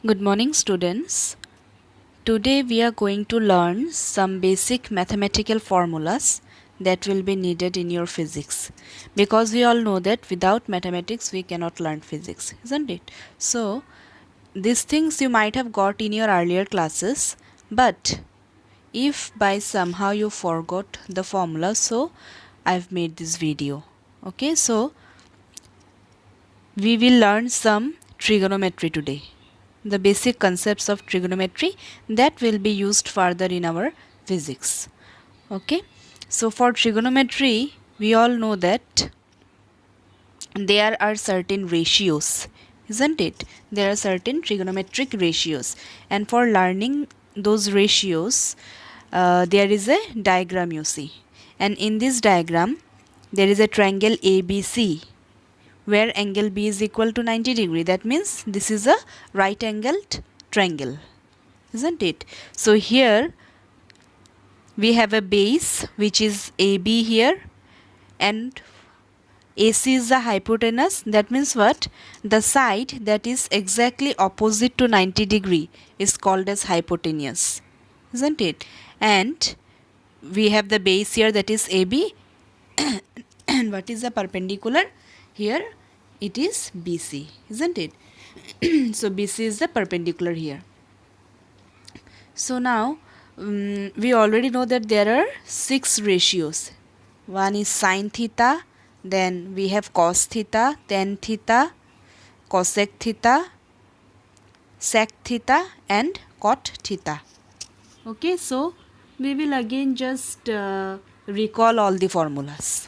Good morning, students. Today we are going to learn some basic mathematical formulas that will be needed in your physics, because we all know that without mathematics we cannot learn physics, isn't it? So these things you might have got in your earlier classes, but if by somehow you forgot the formula, so I've made this video. Okay, so we will learn some trigonometry today, the basic concepts of trigonometry that will be used further in our physics. Okay, so for trigonometry we all know that there are certain ratios, isn't it? There are certain trigonometric ratios, and for learning those ratios there is a diagram you see, and in this diagram there is a triangle ABC where angle B is equal to 90 degree. That means this is a right angled triangle, isn't it? So here we have a base which is AB here, and AC is the hypotenuse. That means what? The side that is exactly opposite to 90 degree is called as hypotenuse, isn't it? And we have the base here, that is AB, and what is the perpendicular? Here it is BC, isn't it? So BC is the perpendicular here. So now we already know that there are 6 ratios. One is sine theta, then we have cos theta, tan theta, cosec theta, sec theta, and cot theta. Okay, so we will again just recall all the formulas.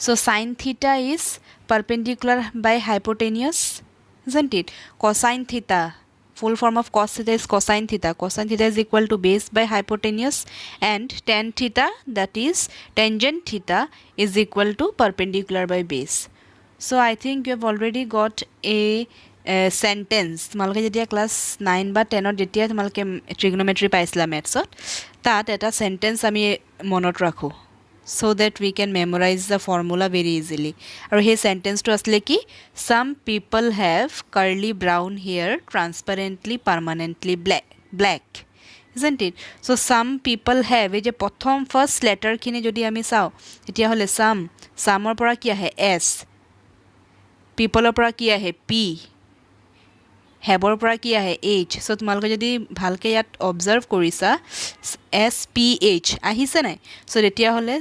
So sine theta is perpendicular by hypotenuse, isn't it? Cosine theta, full form of cos theta is cosine theta. Cosine theta is equal to base by hypotenuse, and tan theta, that is tangent theta, is equal to perpendicular by base. So I think you have already got a sentence. তোমালোকে যেতিয়া class 9 বা 10 যেতিয়া তোমালোকে ট্ৰিগনোমেট্ৰি পাইছিলা মেথছত, তাত এটা sentence আমি মনত ৰাখো, so that we can memorize the formula very easily. আৰু সেই সেন্টেন্সটো আছিলে কি? Some people have curly brown hair, transparently permanently black, isn't it? So some people have, এই যে প্ৰথম ফাৰ্ষ্ট লেটাৰখিনি যদি আমি চাওঁ তেতিয়াহ'লে সামৰ পৰা কি আহে? S, পিপলৰ পৰা কি আহে? P, হেবৰ পৰা কি আহে? H. সো তোমালোকে যদি ভালকে ইয়াত অবজাৰ্ভ কৰিছা, SPH আহিছে নাই? সো তেতিয়াহ'লে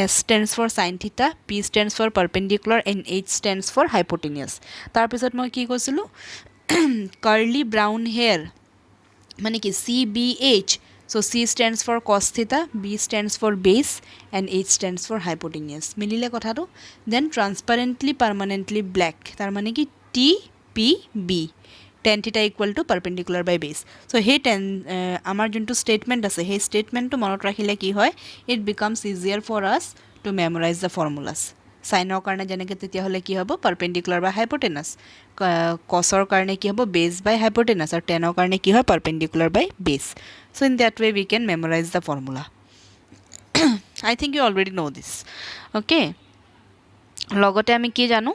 S stands for sin theta, P stands for perpendicular, and H stands for hypotenuse. তাৰপিছত মই কি কৈছিলোঁ? Curly brown hair মানে কি? CBH. So C stands for cos theta, B stands for base, and H stands for hypotenuse. মিলিলে কথাটো? Then transparently permanently black, তাৰ মানে কি? TPB. tan theta equal to perpendicular by base. So hey আমাৰ যোনটো statement আছে, সেই statementটো মনত ৰাখিলে কি হয়? It becomes easier for us to memorize the formulas. সাইনৰ কাৰণে যেনেকৈ তেতিয়াহ'লে কি হ'ব? পাৰপেণ্ডিকুলাৰ বা হাইপোটেনাছ। কছৰ কাৰণে কি হ'ব? বেছ বাই হাইপোটেনাছ। আৰু টেনৰ কাৰণে কি হয়? Perpendicular by base. So' in that way we can memorize the formula. I think you already know' this. Okay, লগতে আমি কি জানো?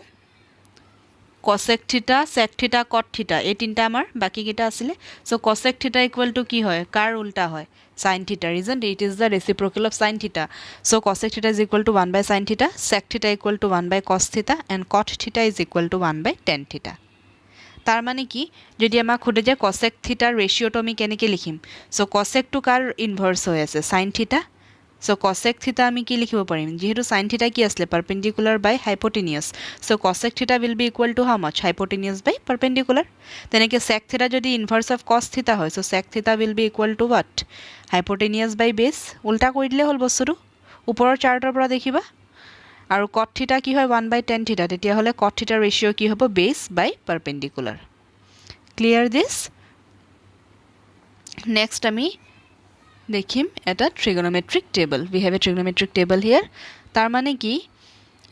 কচেক থিটা, চেক থিটা, কট থিটা, এই তিনিটা আমাৰ বাকীকেইটা আছিলে। চ' কচেক থিটা ইকুৱেল টু কি হয়? কাৰ উল্টা হয়? Sine theta, reason it is the reciprocal of sine theta. So' cosec theta is equal to 1 by sine theta, sec theta equal to 1 by cos theta, and cot theta is equal to 1 by tan theta. তাৰ মানে কি? যদি আমাক সোধে যে কচেক থিটাৰ ৰেচিঅ'টো আমি কেনেকৈ লিখিম? চ' কচেকটো কাৰ ইনভাৰ্চ হৈ আছে? Sign theta. চ' কচেক থিটা আমি কি লিখিব পাৰিম? যিহেতু সাইন থিটা কি আছিলে? Perpendicular by হাইপোটেনিয়াছ। So' cosec theta will be equal to how much? Hypotenuse by perpendicular. তেনেকৈ চেক থিটা যদি ইনভাৰ্চ অফ কচ থিটা হয়, so' sec theta will be equal to what? Hypotenuse by base. উল্টা কৰি দিলে হ'ল বস্তুটো, ওপৰৰ চাৰ্টৰ পৰা দেখিবা। আৰু কট থিটা কি হয়? 1 বাই টেন থিটা। তেতিয়াহ'লে কট থিটাৰ ৰেচিঅ' কি হ'ব? Base by perpendicular. Clear this? Next আমি দেখিম এটা trigonometric table. We have a trigonometric table here. তাৰ মানে কি?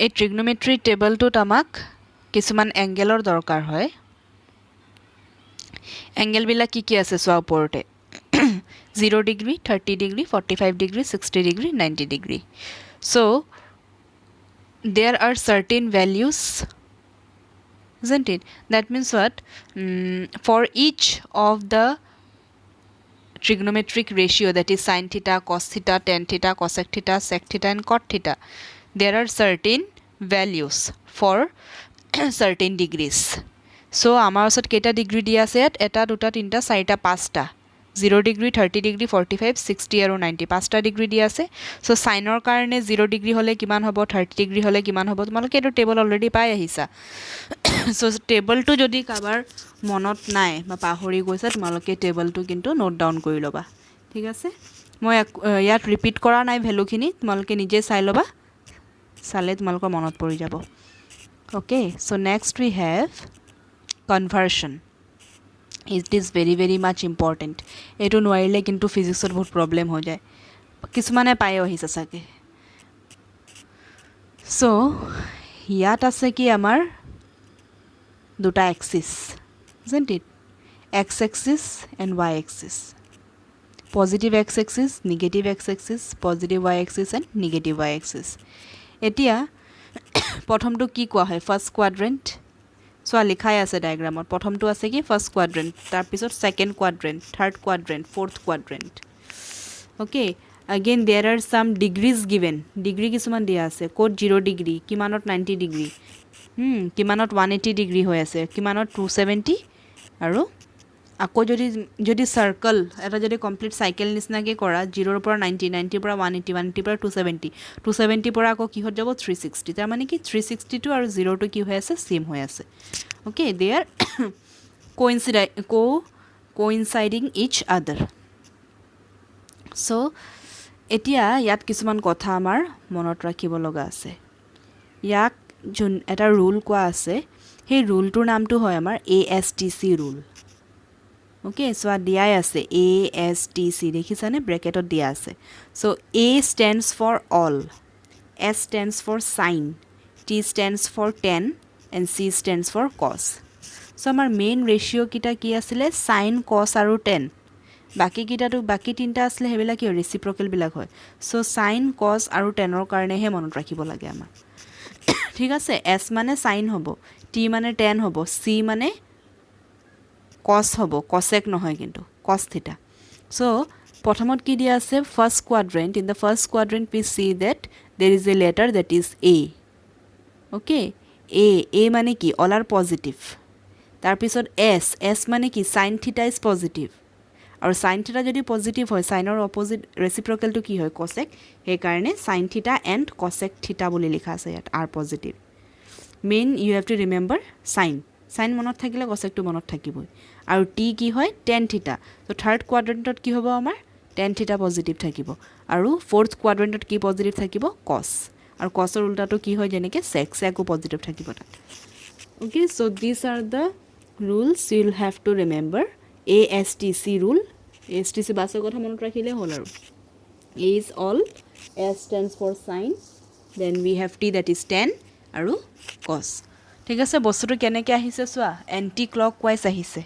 এই ট্ৰিগনোমেট্ৰিক টেবলটোত আমাক কিছুমান এংগেলৰ দৰকাৰ হয়। এংগেলবিলাক কি কি আছে চোৱা ওপৰতে। 0 degree, 30 degree, 45 degree, 60 degree, 90 degree. So' there are certain values, isn't it? That means what? For each of the trigonometric ratio, that is sin theta, cos theta, tan theta, cosec theta, sec theta and cot theta, there are certain values for certain degrees. So আমাৰ ওচৰত কেইটা degree দিয়া আছে ইয়াত? এটা দুটা তিনিটা চাৰিটা পাঁচটা, 0 ডিগ্ৰী, 30 ডিগ্ৰী, 45, 60 আৰু 90, পাঁচটা ডিগ্ৰী দিয়া আছে। সো সাইনৰ কাৰণে 0 ডিগ্ৰী হ'লে কিমান হ'ব, 30 ডিগ্ৰী হ'লে কিমান হ'ব, তোমালোকে এইটো টেবল অলৰেডি পাই আহিছা। সো টেবলটো যদি কাৰোবাৰ মনত নাই বা পাহৰি গৈছে, তোমালোকে টেবলটো কিন্তু নোট ডাউন কৰি ল'বা, ঠিক আছে? মই ইয়াত ৰিপিট কৰা নাই ভেলুখিনি, তোমালোকে নিজে চাই ল'বা, চালে তোমালোকৰ মনত পৰি যাব। Okay, so next we have conversion. It is very very much important. এইটো নোৱাৰিলে কিন্তু ফিজিক্সত বহুত প্ৰব্লেম হৈ যায়, কিছুমানে পাই আহিছে চাগে। সো ইয়াত আছে কি আমাৰ দুটা axis, isn't it? X axis and Y axis. Positive X axis, negative X axis, positive Y axis and negative Y axis. এতিয়া প্ৰথমটো কি কোৱা হয়? First quadrant. চোৱা লিখাই আছে ডায়েগ্ৰামত, প্ৰথমটো আছে কি ফাৰ্ষ্ট কোৱাড্ৰেণ্ট, তাৰপিছত second quadrant, third quadrant, fourth quadrant. Okay, again there are some degrees given, degree কিছুমান দিয়া আছে, ক'ত 0 ডিগ্ৰী, কিমানত 90 ডিগ্ৰী, কিমানত 180 ডিগ্ৰী হৈ আছে, কিমানত 270, আৰু আকৌ যদি চাৰ্কল এটা যদি কমপ্লিট চাইকেল নিচিনাকৈ কৰা, 0ৰ পৰা 90, 90ৰ পৰা 180, 180ৰ পৰা 270, 270ৰ পৰা আকৌ কিহত যাব 360, তাৰমানে কি 360টো আৰু 0টো কি হৈ আছে, ছেম হৈ আছে। অ'কে, দে আৰ কোইনচাইডিং ইচ আদাৰ। চ' এতিয়া ইয়াত কিছুমান কথা আমাৰ মনত ৰাখিব লগা আছে। ইয়াক যোন এটা ৰুল কোৱা আছে, সেই ৰুলটোৰ নামটো হয় আমাৰ ASTC ৰুল। অ'কে, চোৱা দিয়াই আছে ASTC, দেখিছানে? ব্ৰেকেটত দিয়া আছে। চ' A stands for all, S stands for sine, T stands for tan and C stands for cos. চ' আমাৰ মেইন ৰেচিঅ'কেইটা কি আছিলে? চাইন, কছ আৰু টেন। বাকী তিনিটা আছিলে, সেইবিলাক কি হয়? ৰেচিপ্ৰকেলবিলাক হয়। চ' চাইন, কছ আৰু টেনৰ কাৰণেহে মনত ৰাখিব লাগে আমাৰ, ঠিক আছে? এছ মানে চাইন হ'ব, টি মানে টেন হ'ব, চি মানে কছ হ'ব, কছেক নহয় কিন্তু, কছ থিটা। চ' প্ৰথমত কি দিয়া আছে? First quadrant. In the first quadrant we see that there is a letter that is A. Okay, A মানে কি? All are positive. তাৰপিছত এছ মানে কি? চাইন থিটা ইজ পজিটিভ, আৰু চাইন থিটা যদি পজিটিভ হয়, চাইনৰ অপজিট ৰেচিপ্ৰকেলটো কি হয়? কছেক। সেইকাৰণে চাইন থিটা এণ্ড কছেক থিটা বুলি লিখা আছে ইয়াত, R positive. Main you have to remember sign মনত থাকিলে কছেকটো মনত থাকিবই। আৰু টি কি হয়? Tan theta. ত' থাৰ্ড কোৱাড্ৰেণ্টত কি হ'ব আমাৰ? টেন থিটা পজিটিভ থাকিব। আৰু ফ'ৰ্থ কোৱাড্ৰেণ্টত কি পজিটিভ থাকিব? কছ। আৰু কছৰ উল্টাটো কি হয়? যেনেকৈ ছেকো পজিটিভ থাকিব তাত। Okay, so' this are the rules you will have to remember. ASTC rule, ASTC বাছৰ কথা মনত ৰাখিলে হ'ল আৰু। A is all, S stands for sine, then we have T that is tan আৰু cos। ঠিক আছে, বস্তুটো কেনেকৈ আহিছে চোৱা, এণ্টি ক্লক ৱাইজ আহিছে।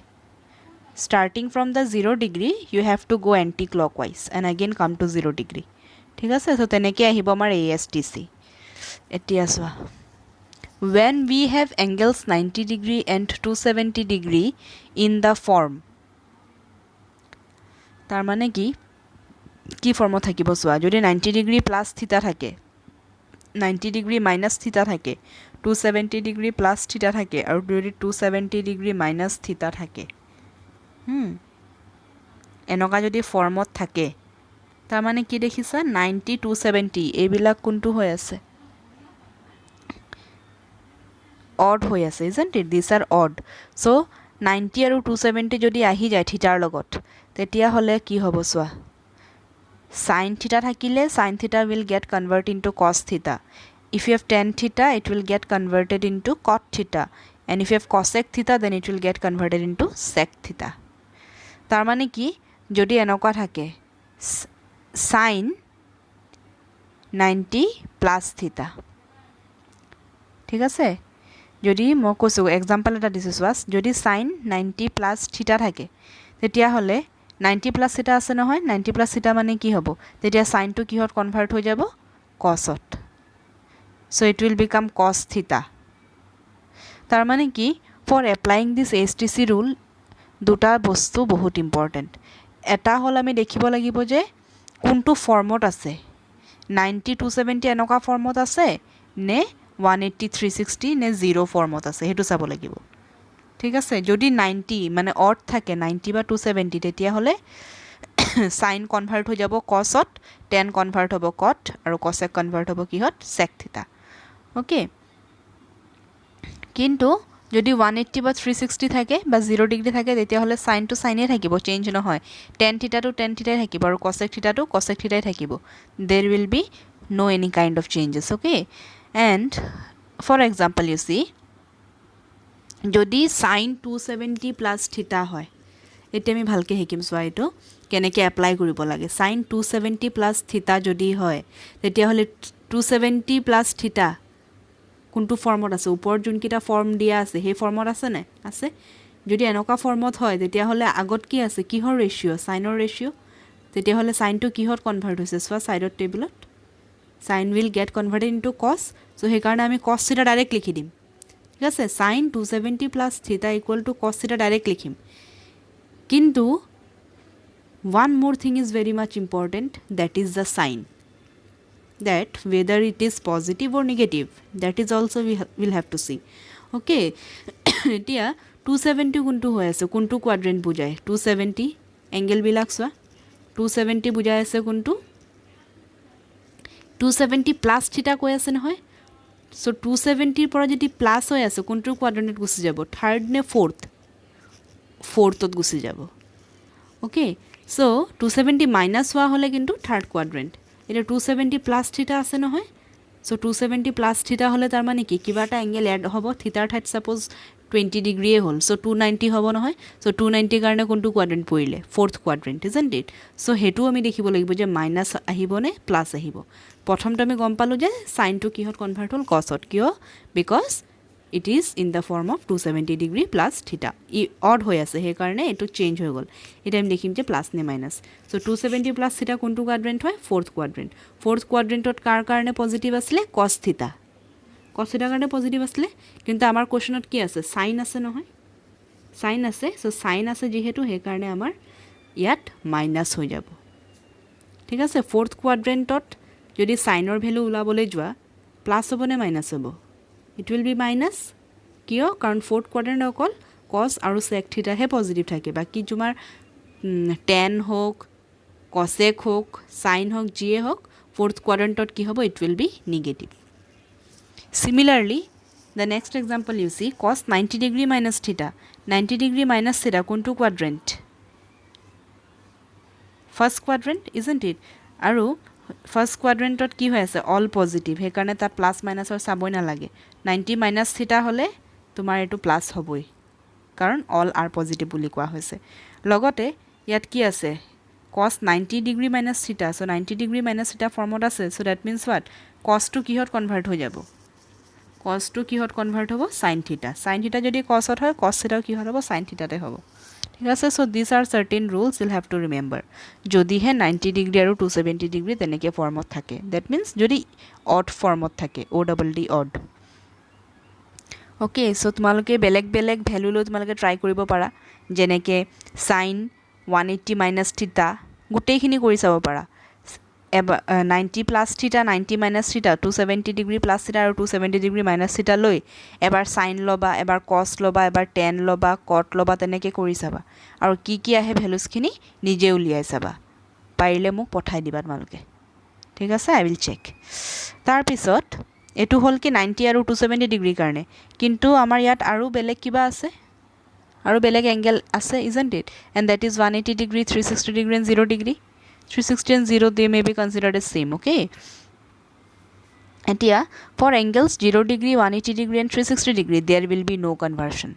Starting from the 0 degree you have to go' anticlockwise and again come to 0 degree. ঠিক আছে, চ' তেনেকৈ আহিব আমাৰ ASTC। এতিয়া চোৱা, when we have angles 90 degree and 270 degree in the form, তাৰ মানে কি ফৰ্মত থাকিব চোৱা, যদি 90 ডিগ্ৰী প্লাছ থিটা থাকে, 90 ডিগ্ৰী মাইনাছ থিটা থাকে, 270 ডিগ্ৰী প্লাছ থিটা থাকে, আৰু যদি 270 ডিগ্ৰী মাইনাছ থিটা থাকে, এনেকুৱা যদি ফৰ্মত থাকে, তাৰমানে কি দেখিছা? 90, 270 এইবিলাক কোনটো হৈ আছে? অড হৈ আছে, isn't it? These are odd. So 90 আৰু 270 যদি আহি যায় থিটাৰ লগত, তেতিয়াহ'লে কি হ'ব চোৱা, চাইন থিটা থাকিলে চাইন থিটা will get convert into cos theta. If you have tan theta it will get converted into cot theta, and if you have cosec theta then it will get converted into sec theta. তাৰমানে কি? যদি এনেকুৱা থাকে sign 90 plus থিটা, ঠিক আছে? যদি মই কৈছোঁ এক্সাম্পল এটা দিছোঁ চোৱা, যদি চাইন 90 প্লাছ থিটা থাকে, তেতিয়াহ'লে 90 প্লাছ থিটা আছে নহয়, 90 প্লাছ থিটা মানে কি হ'ব? তেতিয়া চাইনটো কিহত কনভাৰ্ট হৈ যাব? কছত। So' it will become cos theta. তাৰমানে কি? For applying this HTC rule দুটা বস্তু বহুত ইম্পৰ্টেণ্ট এটা হ'ল আমি দেখিব লাগিব যে কোনটো ফৰ্মত আছে 90 270 এনেকুৱা ফৰ্মত আছে নে 180 360 নে 0 ফৰ্মত আছে হেতু চাব লাগিব ঠিক আছে যদি 90 মানে অড থাকে 90 বা 270 তেতিয়া হলে সাইন কনভার্ট হৈ যাব cosত tan কনভার্ট হ'ব cot আৰু cosec কনভার্ট হ'ব কিহত sec থিটা ওকে কিন্তু যদি 180 বা 360 থাকে বা 0 ডিগ্ৰী থাকে তেতিয়া হলে sin টু sin এ থাকিব চেঞ্জ নহয় tan থিটা টু tan থিটাই থাকিব আৰু cosec থিটা টু cosec থিটাই থাকিব there will be no any kind of changes okay and for example you see যদি sin 270 plus theta হয় এটা আমি ভালকে শিকিম সোৱা এটো কেনেকে এপ্লাই কৰিব লাগে sin 270 plus theta যদি হয় তেতিয়া হলে 270 plus theta কোনটো ফৰ্মত আছে ওপৰত যোন কিটা ফৰ্ম দিয়া আছে হে ফৰ্মত আছে নে আছে যদি এনেকা ফৰ্মত হয় তেতিয়া হলে আগত কি আছে কিহৰ ৰেশিও সাইনৰ ৰেশিও তেতিয়া হলে সাইন টু কিহত কনভাৰ্ট হৈছে সোৱা সাইডৰ টেবুলত sin will get converted into cos so he karone ami cos theta direct likhi dim ঠিক আছে sin 270 plus theta equal to cos theta direct likhim kintu one more thing is very much important that is the sign that whether it is positive or negative that is also we will have to see okay etia 270 kuntu hoy ase kuntu quadrant bujay 270 angle bilak swa 270 bujay ase kuntu 270 plus theta কৈ আছে নহয় so 270 ৰ পৰা যদি plus হৈ আছে কোনটো কোৱাড্ৰেন্টত গুছি যাব থাৰ্ড নে ফোৰ্থত গুছি যাব ওকে সো 270 মাইনাস হোৱা হলে কিন্তু থাৰ্ড কোৱাড্ৰেন্ট এটা 270 প্লাস থিটা আছে নহয় সো 270 প্লাস থিটা হলে তাৰ মানে কি কিবা এটা এংগেল এড হ'ব থিটাৰ ঠাইত সাপোজ 20 ডিগ্ৰী হ'ল সো 290 হ'ব নহয় সো 290 কাৰণে কোনটো কোৱাড্ৰেন্ট পৰিলে ফোৰ্থ কোৱাড্ৰেন্ট ইজন্ট ইট সো হেতু আমি দেখিব লাগিব যে মাইনাস আহিব নে প্লাস আহিব প্ৰথমটো আমি গম পালো যে sin টু কিহত কনভার্ট হ'ল cosত কিয় because it is in the form of 270 degree plus theta E odd হৈ আছে হে কাৰণে এটো চেঞ্জ হৈ গল এটা আমি দেখিম যে প্লাস নে মাইনাস সো 270 plus theta কোনটো কোৱাড্ৰেন্ট হয় ফোৰ্থ কোৱাড্ৰেন্টত কাৰ কাৰণে পজিটিভ আছিল cos theta কাৰণে পজিটিভ আছিল কিন্তু আমাৰ কোৱেশ্চনত কি আছে sin আছে নহয় sin আছে সো sin আছে যেহেতু হে কাৰণে আমাৰ ইয়াত মাইনাস হৈ যাব ঠিক আছে ফোৰ্থ কোৱাড্ৰেন্টত যদি সাইনৰ ভ্যালু উলাবলৈ যোৱা প্লাস হ'ব নে মাইনাস হ'ব it will be minus কিয় কাৰণ ফোৰ্থ কোৱাড্ৰেন্ট অকল cos আৰু sec থিটা হে পজিটিভ থাকে বাকি তোমাৰ tan হোক cosec হোক sin হোক জিয়ে হোক ফোৰ্থ কোৱাড্ৰেন্টত কি হ'ব it will be negative similarly the next example you see cos 90 degree minus theta 90 degree minus theta কোনটো কোৱাড্ৰেন্ট first quadrant isn't it আৰু ফাৰ্স্ট কোয়াড্ৰেন্টত কি হৈ আছে অল পজিটিভ হে কাৰণে তা প্লাস মাইনাসৰ চাবই না লাগে 90 মাইনাস থিটা হলে তোমাৰ এটো প্লাস হ'বই কাৰণ অল আৰ পজিটিভ বুলি কোৱা হৈছে লগতে ইয়াত কি আছে cos 90 degree minus theta so 90 degree minus theta ফৰ্মত আছে so that means what cos to কিহত কনভার্ট হৈ যাব cos টু কিহত কনভার্ট হ'ব sin থিটা যদি cosত হয় cos থিটাও কিহত হ'ব sin থিটাতে হ'ব ঠিক আছে so these are certain rules you'll have to remember যদি হে 90 ডিগ্ৰী আৰু 270 ডিগ্ৰী তেনেকে ফৰ্মত থাকে that means যদি odd ফৰ্মত থাকে ODD odd okay so তোমালোকে বেলেগ ভ্যালু লৈ তোমালোকে ট্রাই কৰিব পাৰা যেনেকে sin 180 minus theta গুটেইখিনি কৰি চাব পাৰা 90 plus theta 90 minus theta 270 degree plus theta আৰু 270 degree minus theta লৈ এবাৰ sin লবা এবাৰ cos লবা এবাৰ tan লবা cot লবা তেনেকে কৰি চাবা আৰু কি আহে ভ্যালুজ খিনি নিজে উলিয়াই চাবা পাৰিলে মোক পঠাই দিবা তোমালোকে ঠিক আছে আই উইল চেক তাৰ পিছত এটো হল কি 90 আৰু 270 ডিগ্ৰী কাৰণে কিন্তু আমাৰ ইয়াত আৰু বেলেগ কিবা আছে আৰু বেলেগ এংগেল আছে isn't it and that is 180 degree 360 degree and 0 degree 360 and 0 they may be considered as same okay etia for angles 0 degree 180 degree and 360 degree there will be no conversion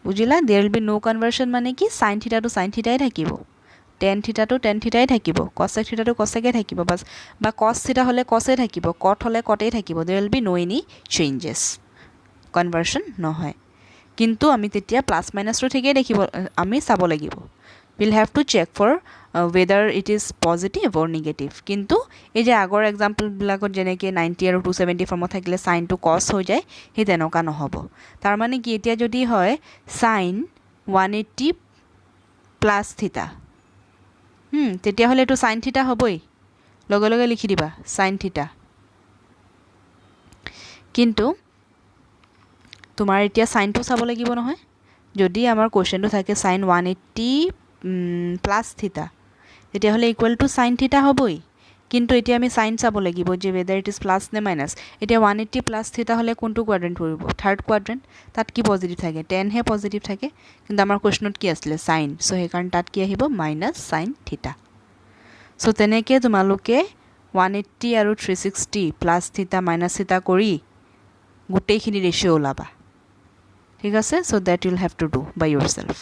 বুজিলা there will be no conversion মানে কি sin theta to sin theta থাকিব tan theta to tan theta থাকিব cosec theta to cosec থাকিব বাস বা cos theta হলে cos এ থাকিব cot হলে cot এ থাকিব there will be no any changes conversion নহয় কিন্তু আমি তেতিয়া প্লাস মাইনাস টো ঠিকই দেখিব আমি চাব লাগিব we'll have to check for whether it is positive or negative. কিন্তু এই যে আগৰ এক্সাম্পলবিলাকত যেনেকৈ 90 আৰু 270 ফৰ্মত থাকিলে চাইনটো কছ হৈ যায়, সেই তেনেকুৱা নহ'ব। তাৰমানে কি এতিয়া যদি হয় চাইন 180 প্লাছ থিটা, তেতিয়াহ'লে এইটো চাইন থিটা হ'বই, লগে লগে লিখি দিবা চাইন থিটা। কিন্তু তোমাৰ এতিয়া চাইনটো চাব লাগিব নহয়। যদি আমাৰ কুৱেশ্যনটো থাকে চাইন 180 প্লাছ থিটা, তেতিয়াহ'লে ইকুৱেল টু চাইন থিটা হ'বই। কিন্তু এতিয়া আমি চাইন চাব লাগিব যে ৱেদাৰ ইট ইজ প্লাছ নে মাইনাছ। এতিয়া 180 প্লাছ থিটা হ'লে কোনটো কোৱাড্ৰেণ্ট পৰিব? Third quadrant. তাত কি পজিটিভ থাকে? 10 হে পজিটিভ থাকে। কিন্তু আমাৰ কুৱেশ্যনত কি আছিলে? চাইন। চ' সেইকাৰণে তাত কি আহিব? মাইনাছ চাইন থিটা। চ' তেনেকৈ তোমালোকে 180 আৰু 360 প্লাছ থিটা মাইনাছ থিটা কৰি গোটেইখিনি ৰেচিঅ' ওলাবা। ঠিক আছে? So' that you'll have to do by yourself.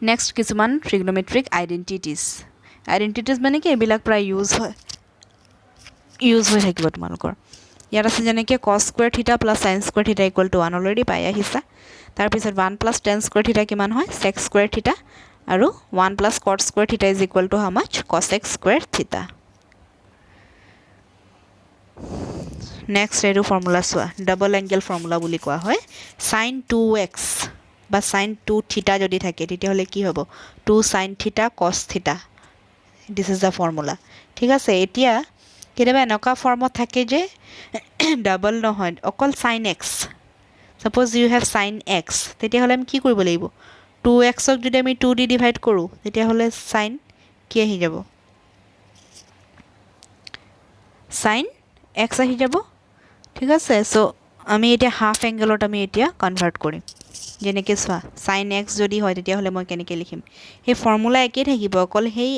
Next কিছুমান ট্ৰিগনমেট্ৰিক আইডেণ্টিটিজ। আইডেণ্টিটিজ মানে কি এইবিলাক প্ৰায় ইউজ হৈ থাকিব তোমালোকৰ। ইয়াত আছে যেনেকৈ কছ স্কুৱেৰ থিটা প্লাছ চাইন স্কুৱেৰ থিটা ইকুৱেল টু 1 অলৰেডি পাই আহিছা। তাৰপিছত 1 প্লাছ টেন স্কুৱেৰ থিটা কিমান হয়? চেক্স স্কুৱেৰ থিটা। আৰু 1 plus cot square theta is equal to how much? Cos x square theta. Next এইটো ফৰ্মুলা চোৱা, ডাবল এংগেল ফৰ্মুলা বুলি কোৱা হয়। চাইন 2x বা চাইন 2 থিটা যদি থাকে তেতিয়াহ'লে কি হ'ব? 2 চাইন থিটা কছ থিটা। This is the formula. ঠিক আছে? এতিয়া কেতিয়াবা এনেকুৱা ফৰ্মত থাকে যে ডাবল নহয়, অকল sine x. Suppose you have sine x, তেতিয়াহ'লে আমি কি কৰিব লাগিব? 2xক যদি আমি 2 দি ডিভাইড কৰোঁ তেতিয়াহ'লে চাইন কি আহি যাব? চাইন এক্স আহি যাব। ঠিক আছে? চ' আমি এতিয়া হাফ এংগেলত আমি এতিয়া কনভাৰ্ট কৰিম। যেনেকৈ চোৱা চাইন এক্স যদি হয় তেতিয়াহ'লে মই কেনেকৈ লিখিম? সেই ফৰ্মুলা একেই থাকিব, অকল সেই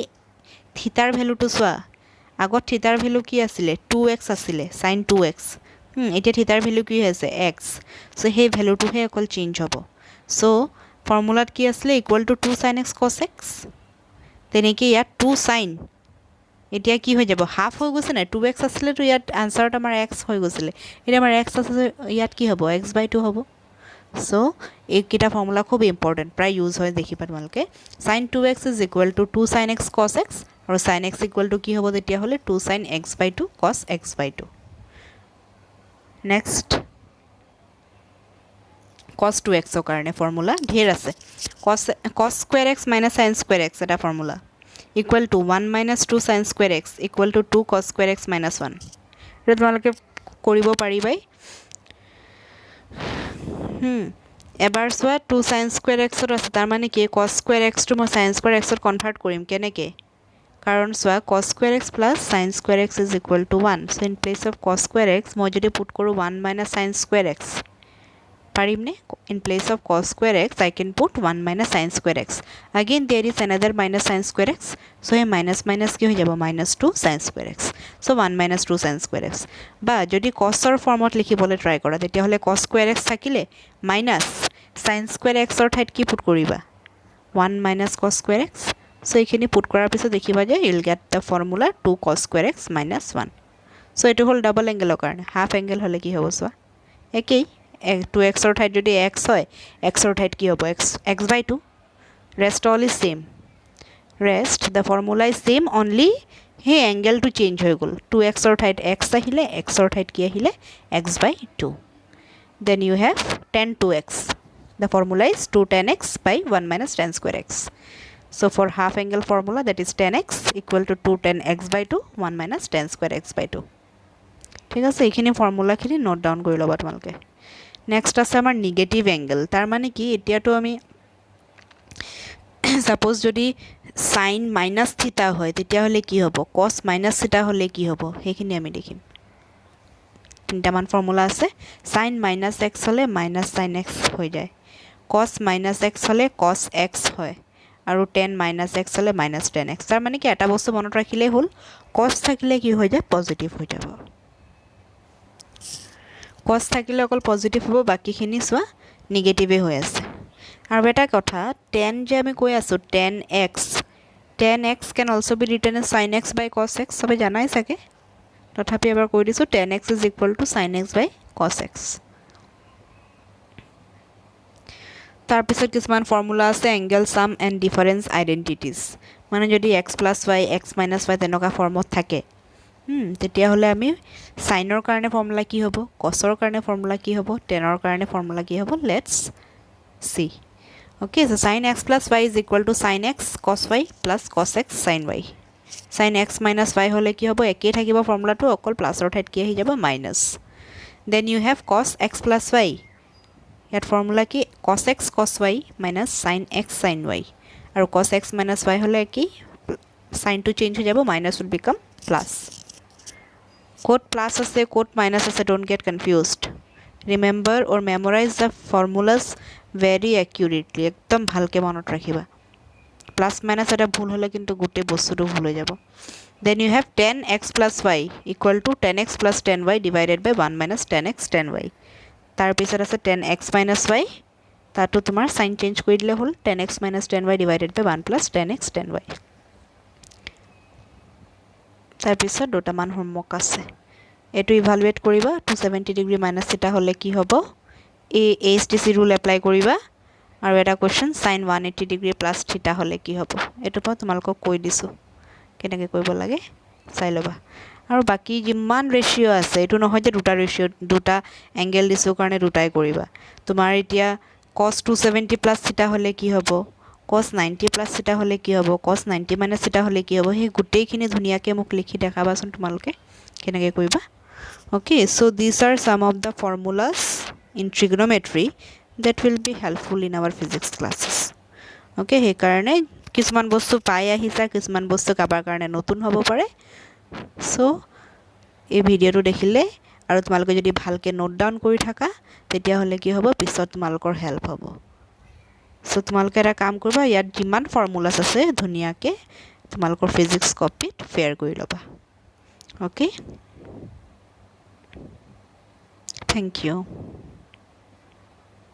থিটাৰ ভেলুটো চোৱা। আগত থিটাৰ ভেলু কি আছিলে? 2x আছিলে, চাইন 2x। এতিয়া থিটাৰ ভেলু কি হৈ আছে? এক্স। চ' সেই ভেলুটোহে অকল চেঞ্জ হ'ব। চ' ফৰ্মুলাত কি আছিলে? ইকুৱেল টু 2 চাইন এক্স কছ এক্স। তেনেকৈ ইয়াত 2 চাইন এতিয়া কি হৈ যাব? হাফ হৈ গৈছে নাই? 2x আছিলেতো ইয়াত আনচাৰত আমাৰ x হৈ গৈছিলে। এতিয়া আমাৰ x আছে, ইয়াত কি হ'ব? x/2 হ'ব। চ' এইকেইটা ফৰ্মুলা খুব ইম্পৰ্টেণ্ট, প্ৰায় ইউজ হয় দেখিবা তোমালোকে। Sign 2x is equal to 2 sign x কছ এক্স, আৰু চাইন এক্স ইকুৱেল টু কি হ'ব তেতিয়াহ'লে? 2 চাইন x/2 কছ x/2। নেক্সট কছ 2xৰ কাৰণে ফৰ্মুলা ঢেৰ আছে। Cos square x minus sine square x এটা formula equal to 1 minus 2 sine square x equal to 2 cos square x minus 1। এইটো তোমালোকে কৰিব পাৰিবাই। এবাৰ চোৱা 2 চাইন স্কুৱেৰ এক্সত আছে, তাৰমানে কি কছ স্কুৱেৰ এক্সটো মই চাইন স্কুৱেৰ এক্সত কনভাৰ্ট কৰিম। কেনেকৈ? কাৰণ চোৱা cos square x plus sine square x is equal to 1। So' in place of cos square x মই যদি পুট কৰোঁ 1 মাইনাছ চাইন স্কুৱেৰ এক্স, পাৰিমনে? In place of cos square x I can put 1 minus sine square x. Again there is another minus sine square x. So' সেই minus minus কি হৈ যাব? Minus 2 sine square x. So' 1 minus 2 sine square x. বা যদি কছৰ ফৰ্মত লিখিবলৈ try কৰা তেতিয়াহ'লে কছ স্কুৱেৰ এক্স থাকিলে মাইনাছ চাইন স্কুৱেৰ এক্সৰ ঠাইত কি পুট কৰিবা? 1 মাইনাছ কছ স্কুৱেৰ এক্স। চ' এইখিনি পুট কৰাৰ পিছত দেখিবা যে ইউল get the formula 2 cos square x minus 1। চ' এইটো হ'ল ডাবল এংগেলৰ কাৰণে। হাফ এংগেল হ'লে কি হ'ব চোৱা, একেই। 2xৰ ঠাইত যদি x হয়, xৰ ঠাইত কি হ'ব? x/2। Rest all is same. Rest the formula is same, only সেই এংগেলটো চেঞ্জ হৈ গ'ল। 2xৰ ঠাইত x আহিলে, xৰ ঠাইত কি আহিলে? x/2। Then you have tan 2x। The formula is 2 tan x by 1 minus tan square x. So for half angle formula, that is tan x equal to 2 tan x/2 1 minus tan square x/2. ঠিক আছে? এইখিনি ফৰ্মুলাখিনি note down কৰি ল'বা তোমালোকে। Next আছে আমাৰ negative angle. তাৰমানে কি এতিয়াতো আমি ছাপ'জ যদি চাইন মাইনাছ থিটা হয় তেতিয়াহ'লে কি হ'ব? কছ মাইনাছ থিটা হ'লে কি হ'ব? সেইখিনি আমি দেখিম। তিনিটামান ফৰ্মুলা আছে। চাইন মাইনাছ এক্স হ'লে মাইনাছ চাইন এক্স হৈ যায়, কছ মাইনাছ এক্স হ'লে কছ এক্স হয়, আৰু টেন মাইনাছ এক্স হ'লে মাইনাছ টেন এক্স। তাৰমানে কি এটা বস্তু মনত ৰাখিলেই হ'ল, কছ থাকিলে কি হৈ যায়? পজিটিভ হৈ যাব। কছ থাকিলে অকল পজিটিভ হ'ব, বাকীখিনি চোৱা নিগেটিভেই হৈ আছে। আৰু এটা কথা, টেন যে আমি কৈ আছোঁ tan x can also' be written as sine x by cos x. চবেই জানাই চাগে, তথাপি এবাৰ কৈ দিছোঁ tan x is equal to sine x by cos x. তাৰ পিছত কিছুমান ফৰ্মুলা আছে angle sum and difference identities মানে যদি x + y x - y তেনেকুৱা ফৰ্মত থাকে তেতিয়াহ'লে আমি সাইনৰ কাৰণে ফৰ্মুলা কি হ'ব কছৰ কাৰণে ফৰ্মুলা কি হ'ব টেনৰ কাৰণে ফৰ্মুলা কি হ'ব let's see okay so sin x + y is equal to sin x cos y plus cos x sin y sin x - y হলে কি হ'ব একেই থাকিব ফৰ্মুলাটো অকল প্লাসৰ ঠাইত কি আহি যাব minus then you have cos x plus y ইয়াত ফৰ্মুলা কি cos x cos y minus sin x sin y আৰু cos x minus y হলে কি sin to change হৈ যাব minus will become plus code plus আছে code minus আছে don't get confused remember or memorize the formulas very accurately একদম ভালকে মনত ৰাখিবা plus minus এটা ভুল হলে কিন্তু গোটেই বস্তুটো ভুল হৈ যাব then you have 10x plus y equal to 10x plus 10y divided by 1 minus 10x 10y তাৰ পিছত আছে 10x minus y তাতো তোমাৰ সাইন চেঞ্জ কৰি দিলে হল 10x minus 10y divided by 1 plus 10x 10y তাৰ পিছত দুটা মান হোমৱৰ্ক আছে এটো ইভালুৱেট কৰিবা 270 ডিগ্ৰী মাইনাস থিটা হলে কি হ'ব এই HTC ৰুল এপ্লাই কৰিবা আৰু এটা কোৱেশ্চন sin 180 ডিগ্ৰী প্লাস থিটা হলে কি হ'ব এটো মই তোমালোকক কৈ দিছো কেনেকৈ কৰিব লাগে চাই লবা আৰু বাকি যিমান ৰেশিও আছে এটো নহয় যে দুটা ৰেশিও দুটা এংগেল দিছো কাৰণে দুটাই কৰিবা তোমাৰ এতিয়া cos 270 প্লাস থিটা হলে কি হ'ব cos 90 প্লাস থিটা হলে কি হ'ব cos 90 মাইনাস থিটা হলে কি হ'ব হে গুটেইখিনি ধুনিয়াকে মোক লিখি দেখাবাচোন তোমালোকে কেনেকৈ কৰিবা okay so these are some of the formulas in trigonometry that will be helpful in our physics classes okay হে কাৰণে কিছুমান বস্তু পাই আহিছা কিছুমান বস্তু কাবাৰ কাৰণে নতুন হ'ব পাৰে so এই ভিডিওটো দেখিলে আৰু তোমালোকে যদি ভালকে নোট ডাউন কৰি থাকা তেতিয়া হলে কি হ'ব পিছত তোমালোকৰ হেল্প হ'ব so তোমালোকে এটা কাম কৰিবা ইয়াত যিমান ফৰ্মুলাস আছে ধুনিয়াকে তোমালোকৰ ফিজিক্স কপিত ফেয়াৰ কৰি লবা okay thank you